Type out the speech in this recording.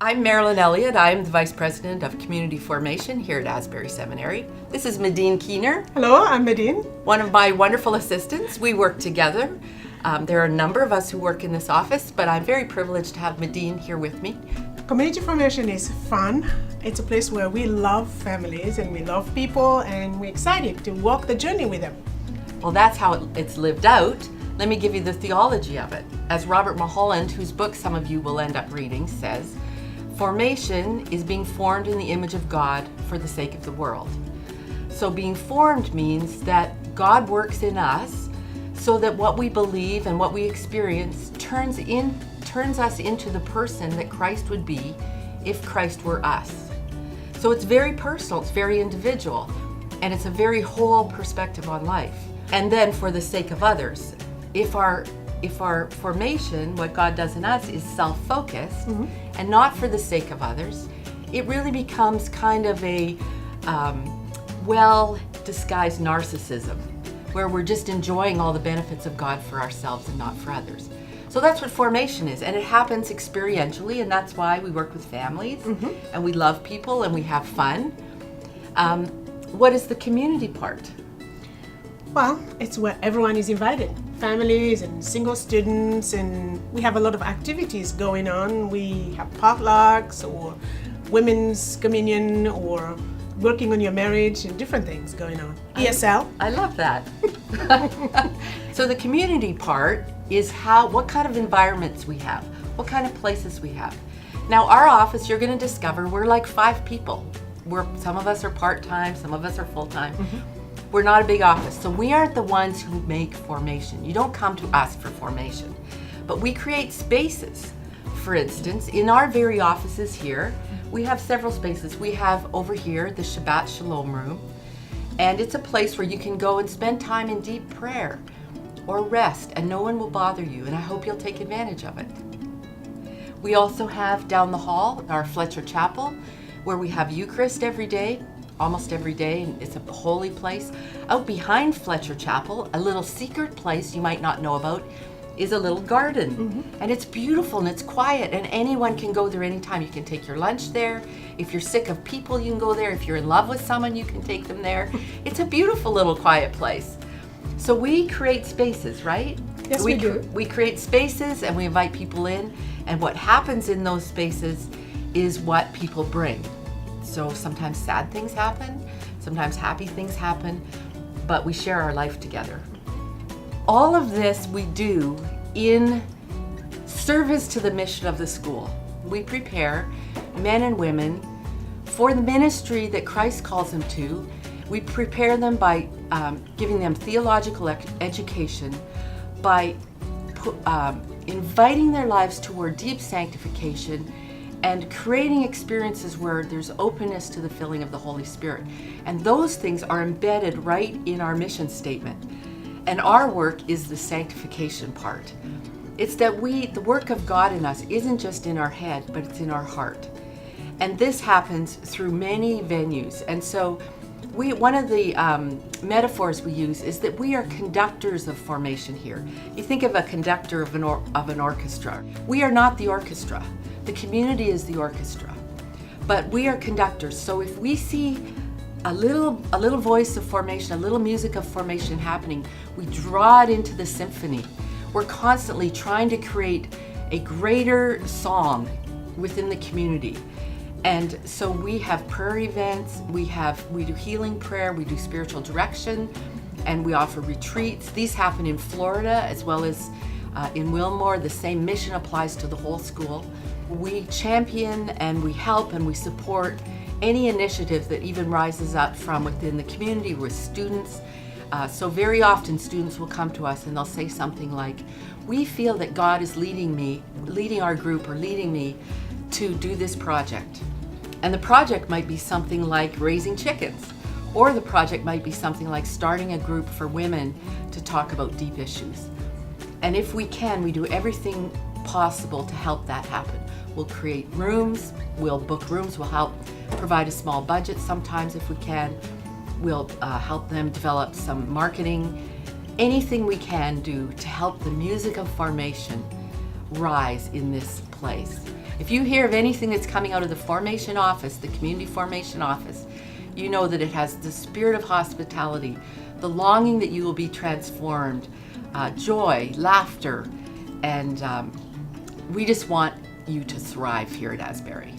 I'm Marilyn Elliott. I'm the Vice President of Community Formation here at Asbury Seminary. This is Medine Keener. Hello, I'm Medine. One of my wonderful assistants. We work together. There are a number of us who work in this office, but I'm very privileged to have Medine here with me. Community formation is fun. It's a place where we love families and we love people, and we're excited to walk the journey with them. Well, that's how it's lived out. Let me give you the theology of it. As Robert Mulholland, whose book some of you will end up reading, says, formation is being formed in the image of God for the sake of the world. So being formed means that God works in us so that what we believe and what we experience turns us into the person that Christ would be if Christ were us. So it's very personal, it's very individual, and it's a very whole perspective on life. And then for the sake of others, if our formation, what God does in us, is self-focused and not for the sake of others, it really becomes kind of a well-disguised narcissism, where we're just enjoying all the benefits of God for ourselves and not for others. So that's what formation is, and it happens experientially, and that's why we work with families, and we love people, and we have fun. What is the community part? Well, it's where everyone is invited. Families and single students, and we have a lot of activities going on. We have potlucks or women's communion or working on your marriage and different things going on. ESL. I love that. So the community part is what kind of environments we have, what kind of places we have. Now our office, you're going to discover we're like 5 people. Some of us are part-time, some of us are full-time. We're not a big office, so we aren't the ones who make formation. You don't come to us for formation, but we create spaces. For instance, in our very offices here, we have several spaces. We have over here the Shabbat Shalom room, and it's a place where you can go and spend time in deep prayer or rest, and no one will bother you, and I hope you'll take advantage of it. We also have down the hall our Fletcher Chapel, where we have Eucharist every day, almost every day, and it's a holy place. Out behind Fletcher Chapel, a little secret place you might not know about, is a little garden. And it's beautiful and it's quiet, and anyone can go there anytime. You can take your lunch there. If you're sick of people, you can go there. If you're in love with someone, you can take them there. It's a beautiful little quiet place. So we create spaces, right? Yes, we do. We create spaces and we invite people in, and what happens in those spaces is what people bring. So sometimes sad things happen, sometimes happy things happen, but we share our life together. All of this we do in service to the mission of the school. We prepare men and women for the ministry that Christ calls them to. We prepare them by giving them theological education, by inviting their lives toward deep sanctification, and creating experiences where there's openness to the filling of the Holy Spirit. And those things are embedded right in our mission statement. And our work is the sanctification part. It's that the work of God in us isn't just in our head, but it's in our heart. And this happens through many venues. And so one of the metaphors we use is that we are conductors of formation here. You think of a conductor of an orchestra. We are not the orchestra. The community is the orchestra. But we are conductors. So if we see a little voice of formation, a little music of formation happening, we draw it into the symphony. We're constantly trying to create a greater song within the community. And so we have prayer events, we do healing prayer, we do spiritual direction, and we offer retreats. These happen in Florida as well as in Wilmore. The same mission applies to the whole school. We champion and we help and we support any initiative that even rises up from within the community with students. So very often students will come to us and they'll say something like, we feel that God is leading our group or leading me to do this project. And the project might be something like raising chickens, or the project might be something like starting a group for women to talk about deep issues. And if we can, we do everything possible to help that happen. We'll create rooms, we'll book rooms, we'll help provide a small budget sometimes if we can. We'll help them develop some marketing, anything we can do to help the music of formation rise in this place. If you hear of anything that's coming out of the formation office, the community formation office, you know that it has the spirit of hospitality, the longing that you will be transformed, joy, laughter, and we just want you to thrive here at Asbury.